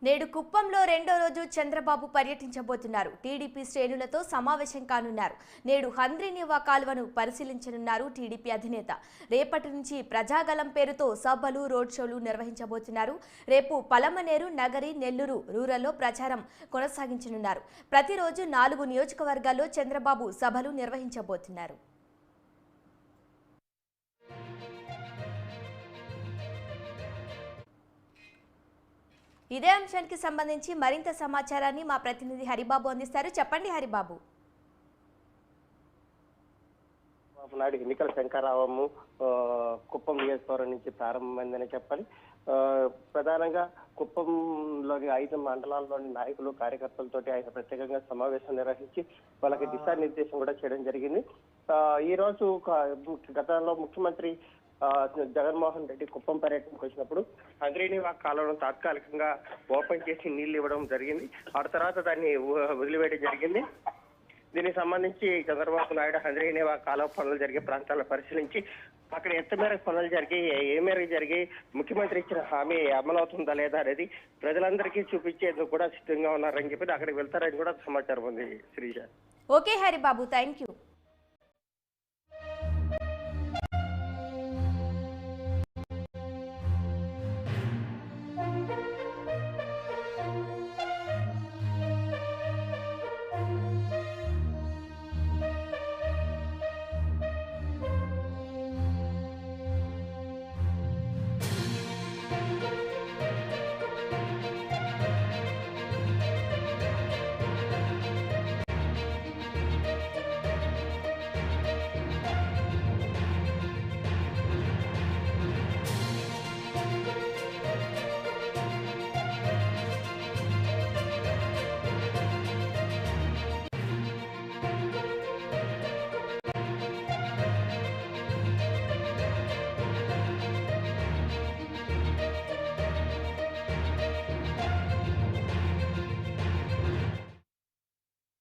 నేడు కుప్పంలో రెండో రోజు చంద్రబాబు పర్యటించబోతున్నారు. టీడీపీ శ్రేణులతో సమావేశం కానున్నారు. నేడు హంద్రీనివా కాలువను పరిశీలించనున్నారు టీడీపీ అధినేత. రేపటి నుంచి ప్రజాగలం పేరుతో సభలు, రోడ్ షోలు నిర్వహించబోతున్నారు. రేపు పలమనేరు, నగరి, నెల్లూరు రూరల్లో ప్రచారం కొనసాగించనున్నారు. ప్రతిరోజు 4 నియోజకవర్గాల్లో చంద్రబాబు సభలు నిర్వహించబోతున్నారు. ఇదే అంశానికి సంబంధించి మరింత సమాచారాన్ని మా ప్రతినిధి హరిబాబు అందిస్తారు. చెప్పండి హరిబాబు. నాడు ఎన్నికల శంకరావము కుప్పం నియోజకవర్గం నుంచి ప్రారంభమైందని చెప్పాలి. ప్రధానంగా కుప్పంలోని 5 మండలాల్లోని నాయకులు, కార్యకర్తలతోటి ఆయన ప్రత్యేకంగా సమావేశం నిర్వహించి వాళ్ళకి దిశానిర్దేశం కూడా చేయడం జరిగింది. ఈ రోజు గతంలో ముఖ్యమంత్రి జగన్మోహన్ రెడ్డి కుప్పం పర్యటనకు వచ్చినప్పుడు హంద్రీనివా కాలువను తాత్కాలికంగా ఓపెన్ చేసి నీళ్లు ఇవ్వడం జరిగింది. ఆ తర్వాత దాన్ని వదిలివేయడం జరిగింది. దీనికి సంబంధించి చంద్రబాబు నాయుడు హంద్రీనివా కాలువ పనులు జరిగే ప్రాంతాలను పరిశీలించి అక్కడ ఎంత మేరకు పనులు జరిగి ఏ మేరకు జరిగి ముఖ్యమంత్రి ఇచ్చిన హామీ అమలవుతుందా లేదా అనేది ప్రజలందరికీ చూపించేందుకు కూడా సిద్ధంగా ఉన్నారని చెప్పి అక్కడికి వెళ్తారని కూడా సమాచారం ఉంది. Sreeja. Okay Haribabu, thank you.